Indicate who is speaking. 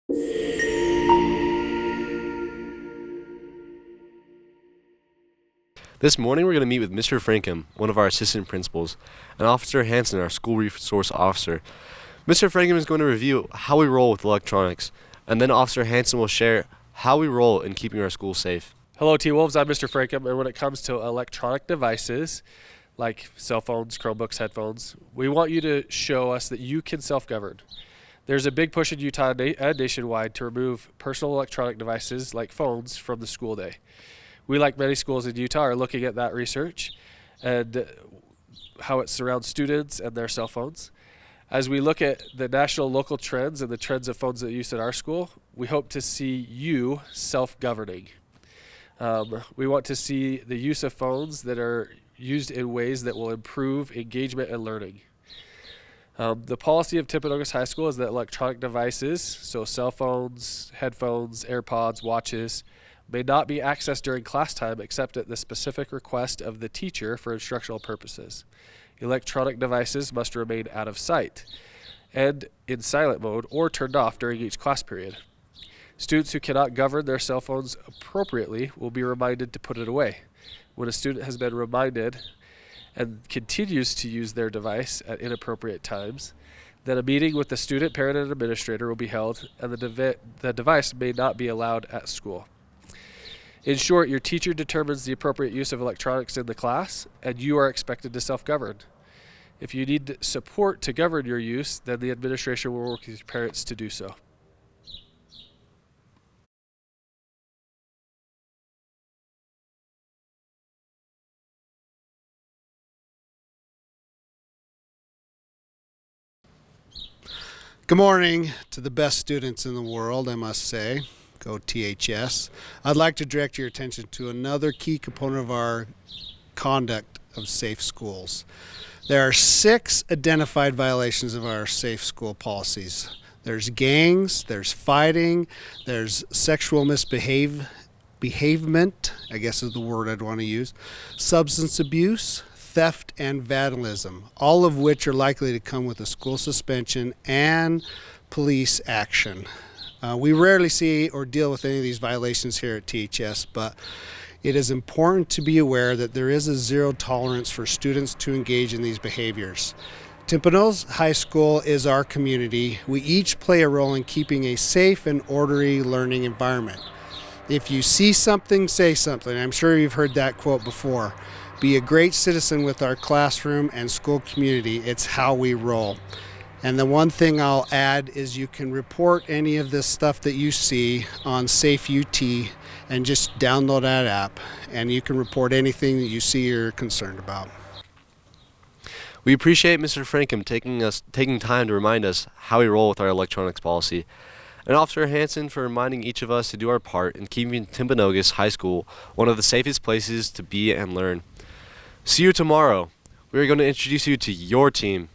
Speaker 1: This morning we're going to meet with Mr. Frankham, one of our assistant principals, and Officer Hanson, our school resource officer. Mr. Frankham is going to review how we roll with electronics, and then Officer Hanson will share how we roll in keeping our school safe.
Speaker 2: Hello, T-Wolves. I'm Mr. Frankham, and when it comes to electronic devices like cell phones, Chromebooks, headphones, we want you to show us that you can self-govern. There's a big push in Utah and nationwide to remove personal electronic devices like phones from the school day. We, like many schools in Utah, are looking at that research and how it surrounds students and their cell phones. As we look at the national local trends and the trends of phones that are used at our school, we hope to see you self-governing. We want to see the use of phones that are used in ways that will improve engagement and learning. The policy of Timpanogos High School is that electronic devices, so cell phones, headphones, AirPods, watches, may not be accessed during class time except at the specific request of the teacher for instructional purposes. Electronic devices must remain out of sight and in silent mode or turned off during each class period. Students who cannot govern their cell phones appropriately will be reminded to put it away. When a student has been reminded and continues to use their device at inappropriate times, then a meeting with the student, parent, and administrator will be held, and the device may not be allowed at school. In short, your teacher determines the appropriate use of electronics in the class, and you are expected to self-govern. If you need support to govern your use, then the administration will work with your parents to do so.
Speaker 3: Good morning to the best students in the world, I must say. Go THS. I'd like to direct your attention to another key component of our conduct of safe schools. There are 6 identified violations of our safe school policies. There's gangs, there's fighting, there's sexual behavement, I guess is the word I'd want to use, substance abuse, theft, and vandalism, all of which are likely to come with a school suspension and police action. We rarely see or deal with any of these violations here at THS, but it is important to be aware that there is a zero tolerance for students to engage in these behaviors. Timpanogos High School is our community. We each play a role in keeping a safe and orderly learning environment. If you see something, say something. I'm sure you've heard that quote before. Be a great citizen with our classroom and school community. It's how we roll. And the one thing I'll add is you can report any of this stuff that you see on Safe UT and just download that app, and you can report anything that you see or are concerned about.
Speaker 1: We appreciate Mr. Frankham taking time to remind us how we roll with our electronics policy, and Officer Hanson for reminding each of us to do our part in keeping Timpanogos High School one of the safest places to be and learn. See you tomorrow. We are going to introduce you to your team.